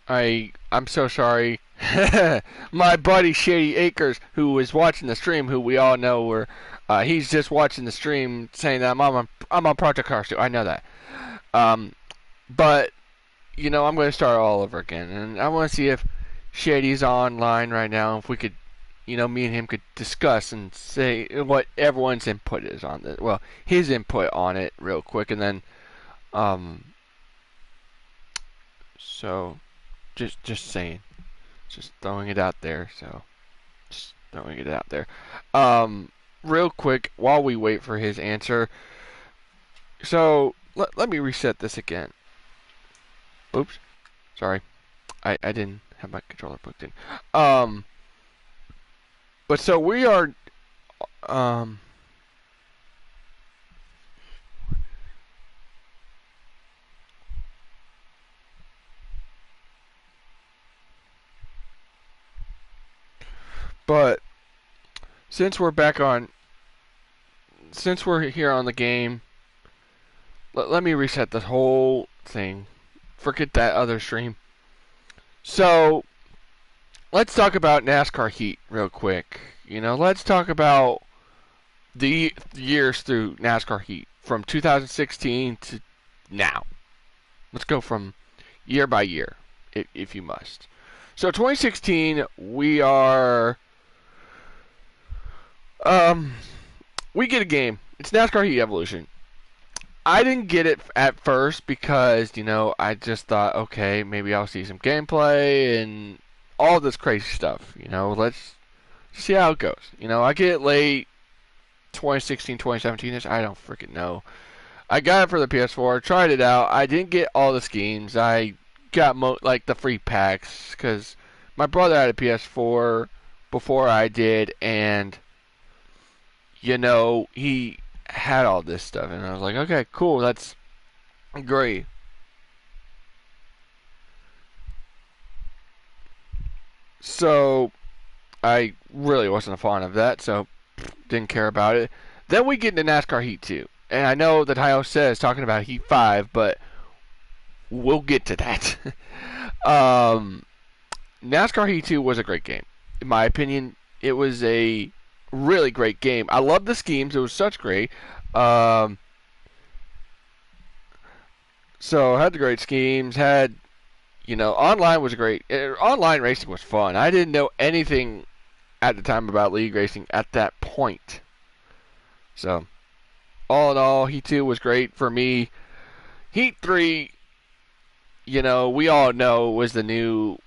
I'm so sorry. My buddy Shady Acres, who was watching the stream, who we all know he's just watching the stream saying that I'm on Project Cars 2. I know that. Um, but I'm going to start all over again, and I want to see if Shady's online right now. If we could, me and him could discuss and say what everyone's input is on this. Well, his input on it real quick, and then, um, so just saying, just throwing it out there. So just throwing it out there. Real quick while we wait for his answer. So let me reset this again. Oops, sorry, I didn't have my controller plugged in. But so we are um. But since we're back on, since we're here on the game, let me reset the whole thing. Forget that other stream. So let's talk about NASCAR Heat real quick. Let's talk about the years through NASCAR Heat from 2016 to now. Let's go from year by year, if you must. So 2016, we get a game. It's NASCAR Heat Evolution. I didn't get it at first because, I just thought, okay, maybe I'll see some gameplay and all this crazy stuff. Let's see how it goes. I get it late 2016, 2017-ish. I don't freaking know. I got it for the PS4, tried it out. I didn't get all the schemes. I got the free packs because my brother had a PS4 before I did, and he had all this stuff, and I was like, okay, cool, that's great. So I really wasn't a fan of that, so didn't care about it. Then we get into NASCAR Heat 2, and I know that Hio says talking about Heat 5, but we'll get to that. NASCAR Heat 2 was a great game. In my opinion, it was a really great game. I love the schemes. It was such great. So had the great schemes. Online was great. Online racing was fun. I didn't know anything at the time about league racing at that point. So all in all, Heat 2 was great for me. Heat 3, we all know was the new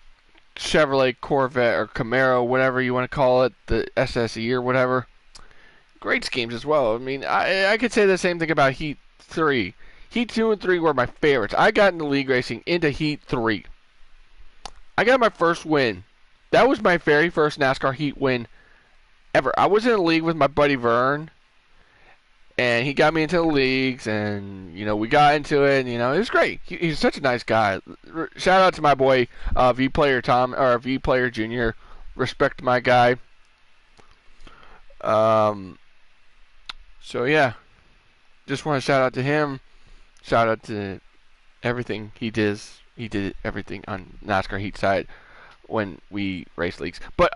Chevrolet Corvette or Camaro, whatever you want to call it, the SSE or whatever. Great schemes as well. I mean, I could say the same thing about Heat 3. Heat 2 and 3 were my favorites. I got into league racing into Heat 3. I got my first win. That was my very first NASCAR Heat win ever. I was in a league with my buddy Vern, and he got me into the leagues, and we got into it, and it was great. He's such a nice guy. Shout out to my boy V Player Tom or V Player Junior. Respect my guy. So yeah, just want to shout out to him. Shout out to everything he did. He did everything on NASCAR Heat side when we race leagues. But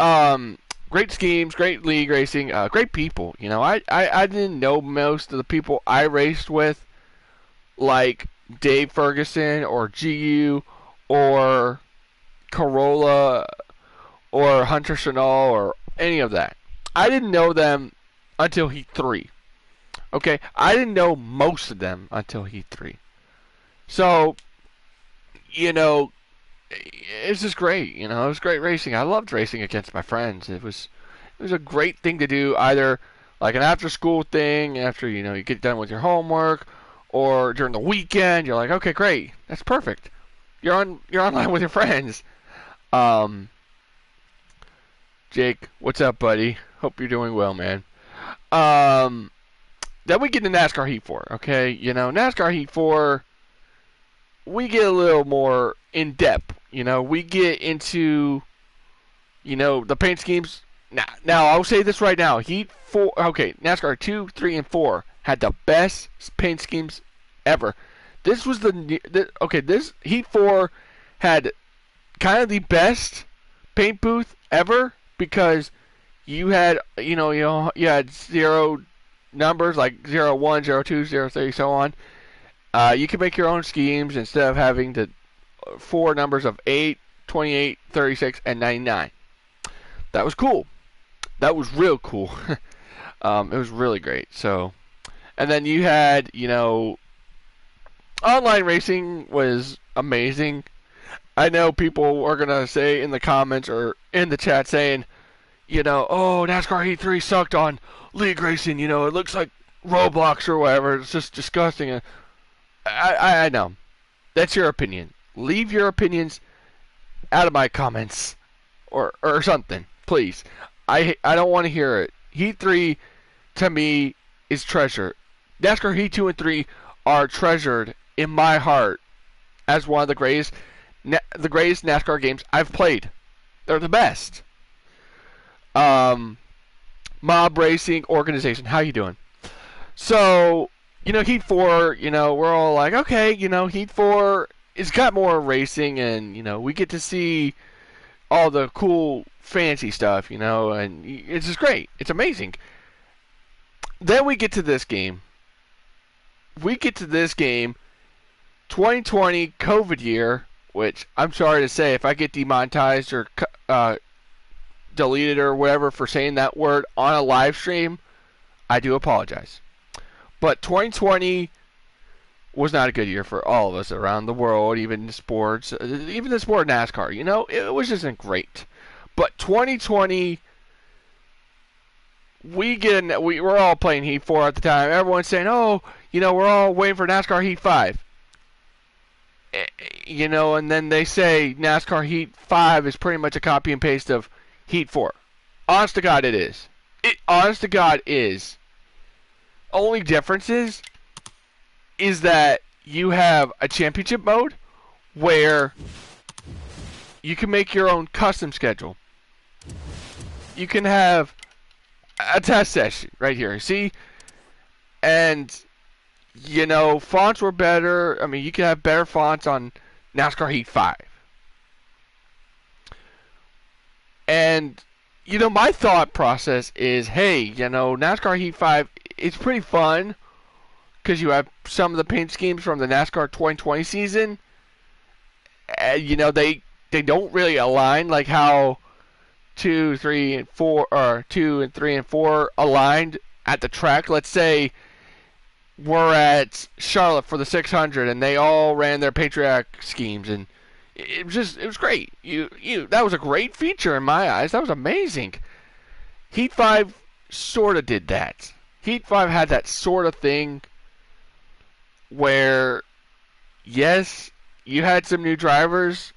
great schemes, great league racing, great people. I didn't know most of the people I raced with, like Dave Ferguson or GU or Corolla or Hunter Chanel or any of that. I didn't know them until Heat 3. Okay, I didn't know most of them until Heat 3. So, it's just great. It was great racing. I loved racing against my friends. It was a great thing to do, either like an after school thing after you get done with your homework, or during the weekend. You're like, okay, great, that's perfect. You're online with your friends. Jake, what's up, buddy? Hope you're doing well, man. Then we get to NASCAR Heat 4. Okay, NASCAR Heat 4. We get a little more in depth. We get into, the paint schemes. Now I'll say this right now. Heat 4, okay, NASCAR 2, 3, and 4 had the best paint schemes ever. This was this Heat 4 had kind of the best paint booth ever because you had you had zero numbers like 01, 02, 03, so on. You can make your own schemes instead of having the four numbers of 8, 28, 36, and 99. That was cool. That was real cool. It was really great. So, and then you had, online racing was amazing. I know people are going to say in the comments or in the chat saying, oh, NASCAR Heat 3 sucked on league racing. It looks like Roblox or whatever. It's just disgusting. I know. That's your opinion. Leave your opinions out of my comments or something, please. I don't want to hear it. Heat 3, to me, is treasure. NASCAR Heat 2 and 3 are treasured in my heart as one of the greatest NASCAR games I've played. They're the best. Mob Racing Organization, how you doing? So, Heat 4, we're all like, okay, Heat 4 it's got more racing, and, we get to see all the cool, fancy stuff, and it's just great. It's amazing. Then we get to this game. 2020 COVID year, which I'm sorry to say, if I get demonetized or deleted or whatever for saying that word on a live stream, I do apologize. But 2020 was not a good year for all of us around the world, even the sports, even the sport of NASCAR. It was just great. But 2020, we're all playing Heat 4 at the time. Everyone's saying, oh, we're all waiting for NASCAR Heat 5. And then they say NASCAR Heat 5 is pretty much a copy and paste of Heat 4. Honest to God, it is. Honest to God, is. Only difference is that you have a championship mode where you can make your own custom schedule. You can have a test session right here. See? And, fonts were better. I mean, you can have better fonts on NASCAR Heat 5. And, my thought process is, hey, NASCAR Heat 5, it's pretty fun because you have some of the paint schemes from the NASCAR 2020 season. They don't really align like how 2, 3, and 4 or 2 and 3 and 4 aligned at the track. Let's say we're at Charlotte for the 600 and they all ran their Patriot schemes, and it was great. That was a great feature in my eyes. That was amazing. Heat 5 sort of did that. Heat 5 had that sort of thing where, yes, you had some new drivers.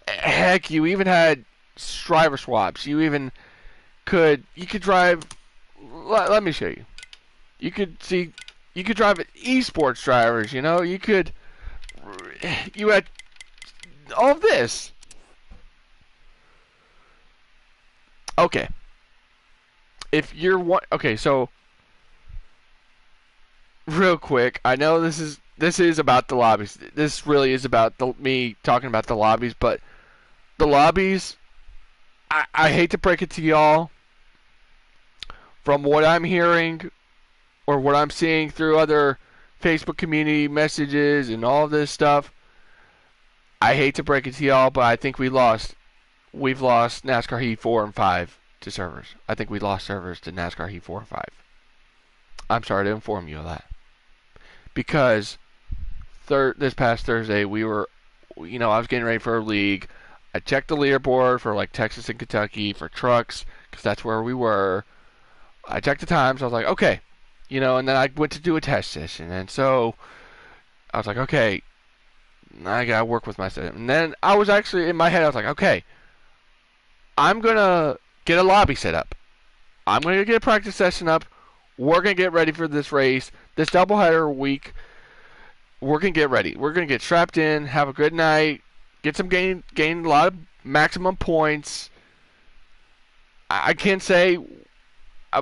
Heck, you even had driver swaps. You could drive. Let me show you. You could drive esports drivers. You had all of this. Okay. So real quick, I know this is about the lobbies. This really is about me talking about the lobbies, but the lobbies, I hate to break it to y'all, from what I'm hearing or what I'm seeing through other Facebook community messages and all of this stuff, I hate to break it to y'all, but I think we've lost NASCAR Heat 4 and 5 to servers. I think we lost servers to NASCAR Heat 4 and 5. I'm sorry to inform you of that. Because this past Thursday, I was getting ready for a league. I checked the leaderboard for like Texas and Kentucky for trucks, because that's where we were. I checked the times. I was like, okay. And then I went to do a test session. And so I was like, okay, I got to work with my system. And then I was actually, in my head, I was like, okay, I'm going to get a lobby set up. I'm going to get a practice session up. We're going to get ready for this race. This doubleheader week, we're going to get ready. We're going to get strapped in, have a good night, get some gain a lot of maximum points. I can't say,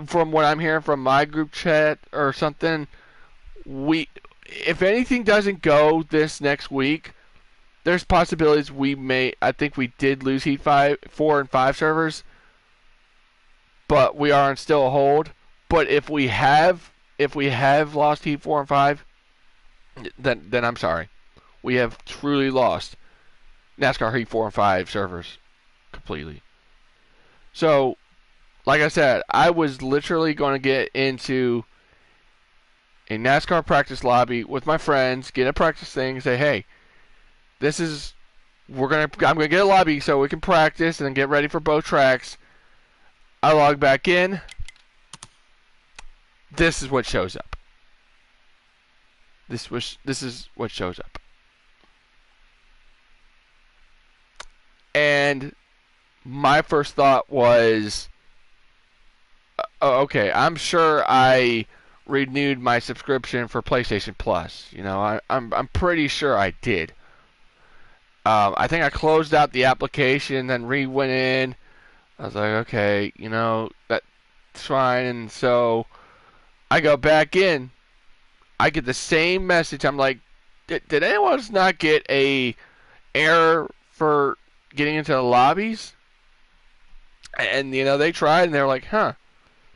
from what I'm hearing from my group chat or something, if anything doesn't go this next week, there's possibilities we may. I think we did lose Heat 4 and 5 servers, but we are on still a hold. But if we have lost Heat 4 and 5, then I'm sorry. We have truly lost NASCAR Heat 4 and 5 servers completely. So, like I said, I was literally going to get into a NASCAR practice lobby with my friends, get a practice thing, say, hey, this is I'm gonna get a lobby so we can practice and get ready for both tracks. I log back in. This is what shows up. This is what shows up. And my first thought was, okay, I'm sure I renewed my subscription for PlayStation Plus. You know, I'm pretty sure I did. I think I closed out the application, then went in. I was like, okay, you know, that's fine. And so I go back in. I get the same message. I'm like, did anyone else not get a error for getting into the lobbies? And, you know, they tried and they were like, huh,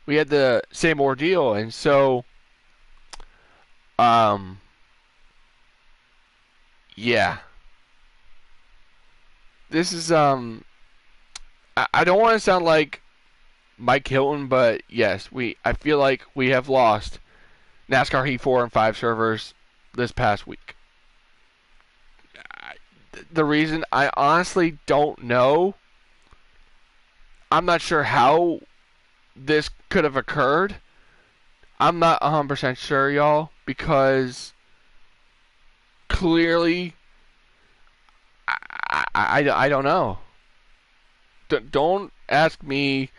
we had the same ordeal. And so, yeah. This is, I don't want to sound like Mike Hilton, but yes, I feel like we have lost NASCAR Heat 4 and 5 servers this past week. The reason, I honestly don't know. I'm not sure how this could have occurred. I'm not 100% sure, y'all, because clearly I don't know. Don't ask me.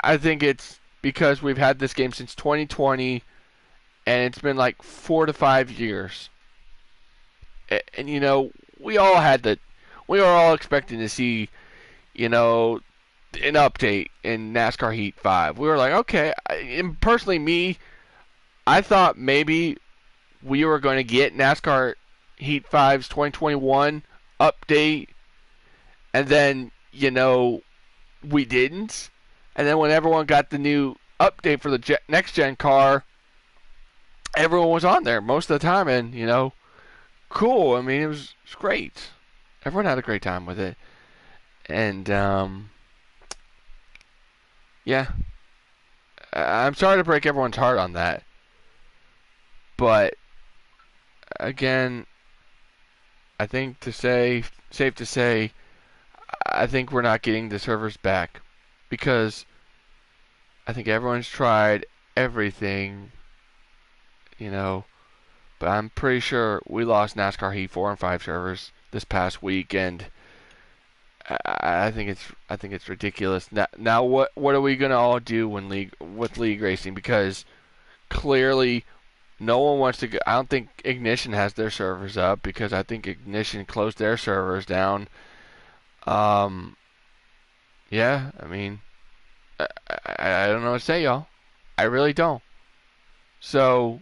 I think it's because we've had this game since 2020, and it's been like 4 to 5 years. And you know, we all were all expecting to see, you know, an update in NASCAR Heat 5. We were like, okay, and personally me, I thought maybe we were going to get NASCAR Heat 5's 2021 update, and then, you know, we didn't. And then when everyone got the new update for the next gen car, everyone was on there most of the time, and, you know, cool. I mean, it was great. Everyone had a great time with it. And, yeah. I'm sorry to break everyone's heart on that. But, again, I think safe to say, I think we're not getting the servers back. Because I think everyone's tried everything, you know. But I'm pretty sure we lost NASCAR Heat 4 and 5 servers this past week, and I think it's ridiculous. Now what are we gonna all do with league racing? Because clearly no one wants to go. I don't think Ignition has their servers up, because I think Ignition closed their servers down. Yeah, I mean, I don't know what to say, y'all. I really don't. So,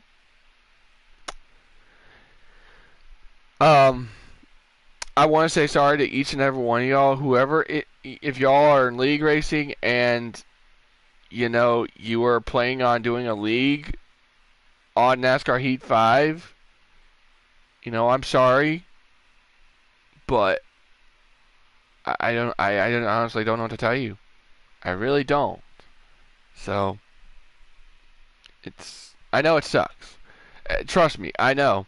I want to say sorry to each and every one of y'all. If y'all are in league racing and, you know, you are planning on doing a league on NASCAR Heat 5, you know, I'm sorry, but I honestly don't know what to tell you. I really don't. So, I know it sucks. Trust me, I know.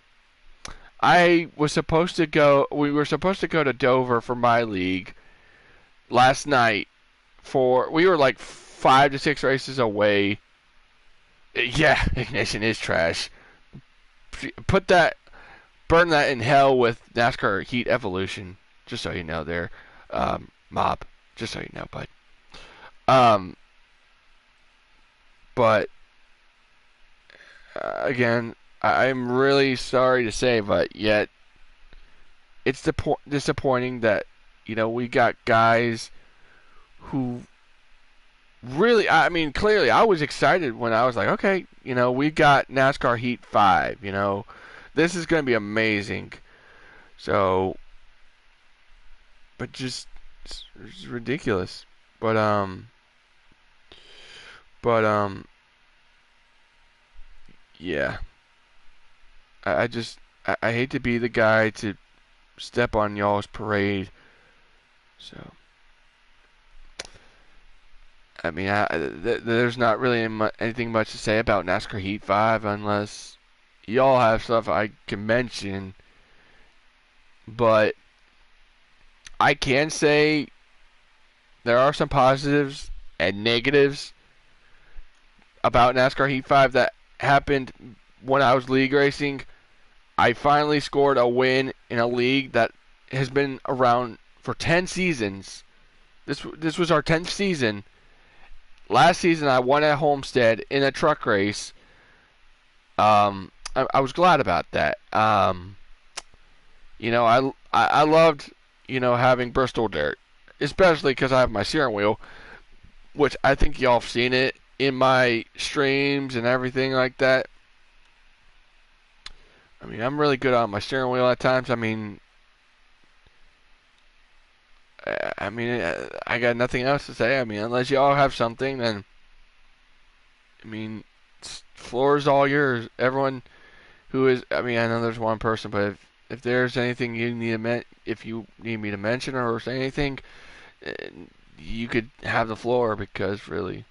We were supposed to go to Dover for my league last night. We were like 5 to 6 races away. Yeah, Ignition is trash. Burn that in hell with NASCAR Heat Evolution. Just so you know, there, mob. Just so you know, bud. But again, I'm really sorry to say, but yet it's disappointing that, you know, we got guys who really, I mean, clearly I was excited when I was like, okay, you know, we got NASCAR Heat 5, you know, this is going to be amazing. So, but just it's ridiculous. But but yeah. I just I hate to be the guy to step on y'all's parade. So I mean, there's not really anything much to say about NASCAR Heat 5 unless y'all have stuff I can mention. But I can say there are some positives and negatives about NASCAR Heat 5 that happened when I was league racing. I finally scored a win in a league that has been around for 10 seasons. This was our 10th season. Last season I won at Homestead in a truck race. I was glad about that. I loved having Bristol dirt, especially because I have my steering wheel, which I think y'all have seen it in my streams and everything like that. I mean, I'm really good on my steering wheel at times. I got nothing else to say. I mean, unless y'all have something, then floor is all yours. Everyone who is, I know there's one person, but if there's anything you need if you need me to mention or say anything, you could have the floor because really,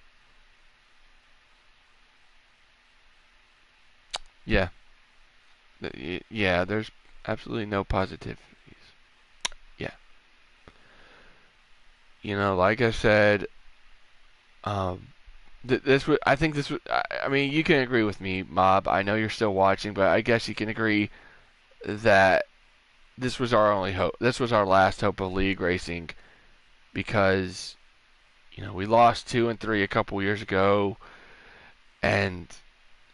yeah, yeah. There's absolutely no positivities. Yeah, like I said, um, this would. I think this would. I mean, you can agree with me, Mob. I know you're still watching, but I guess you can agree that this was our only hope. This was our last hope of league racing because we lost 2 and 3 a couple years ago, and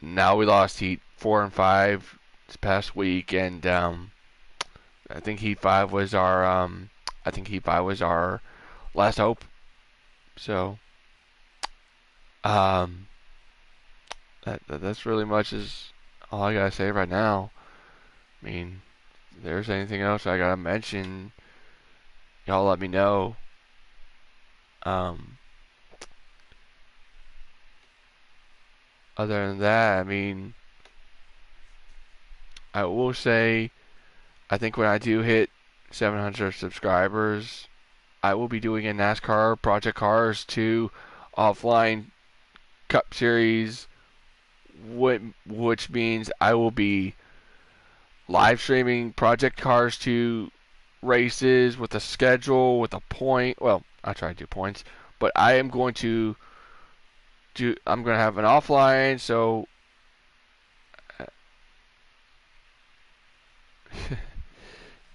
now we lost Heat 4 and 5 this past week, and I think Heat 5 was our last hope. So that's really much is all I gotta say right now. I mean, if there's anything else I gotta mention, y'all let me know. Other than that, I will say, I think when I do hit 700 subscribers, I will be doing a NASCAR Project Cars 2 offline Cup Series, which means I will be live streaming Project Cars 2 races with a schedule, with a point. Well, I try to do points, but I am going to I'm going to have an offline, so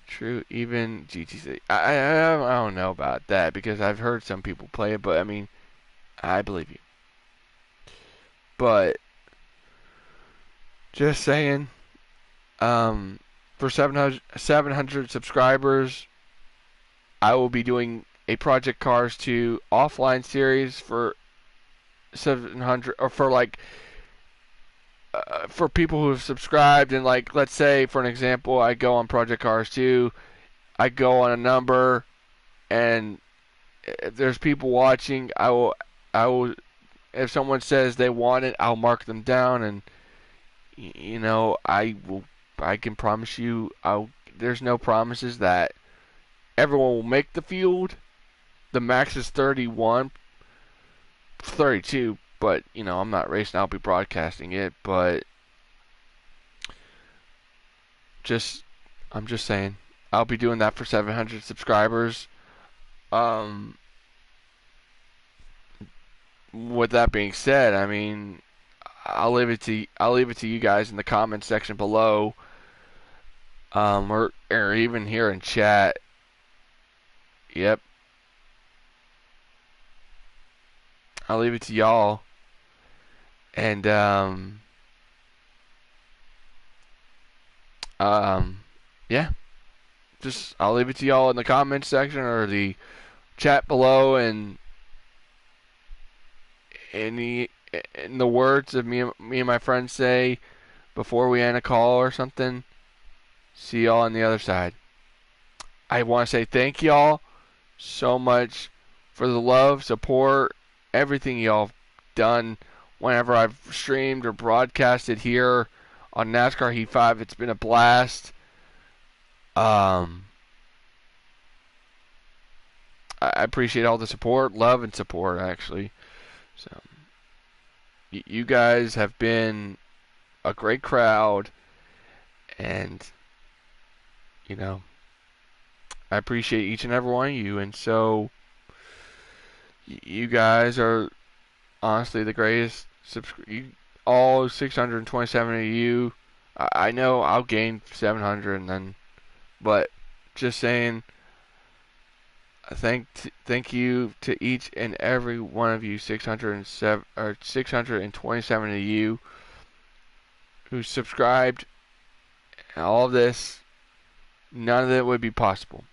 true, even GTC. I don't know about that because I've heard some people play it, but I believe you. But just saying, for 700 subscribers, I will be doing a Project Cars 2 offline series for 700, or for people who have subscribed, and let's say for an example, I go on Project Cars 2, I go on a number, and if there's people watching, I will if someone says they want it, I'll mark them down, and I can promise you, there's no promises that everyone will make the field. The max is 31, 32, but I'm not racing. I'll be broadcasting it, but I'm just saying, I'll be doing that for 700 subscribers. With that being said, I'll leave it to you guys in the comments section below, or even here in chat. Yep, I'll leave it to y'all, and yeah, just I'll leave it to y'all in the comments section or the chat below, and in the words of me and my friends say before we end a call or something, see y'all on the other side. I want to say thank y'all so much for the love, support, everything y'all done whenever I've streamed or broadcasted here on NASCAR Heat 5. It's been a blast. I appreciate all the support, love, and support, actually. So, you guys have been a great crowd, and, you know, I appreciate each and every one of you. And so, you guys are honestly the greatest. All 627 of you. I know I'll gain 700, and then, but just saying, thank you to each and every one of you, 607 or 627 of you who subscribed. All of this, none of it would be possible.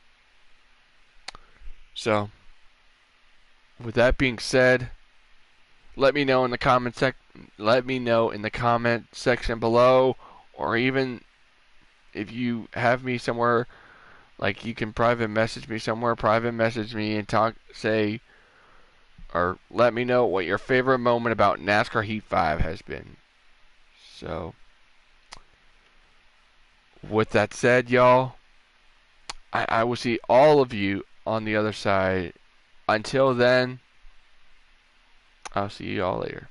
So, with that being said, let me know in the comment section below, or even if you have me somewhere, like you can private message me somewhere, private message me and say, or let me know what your favorite moment about NASCAR Heat 5 has been. So, with that said, y'all, I will see all of you on the other side. Until then, I'll see you all later.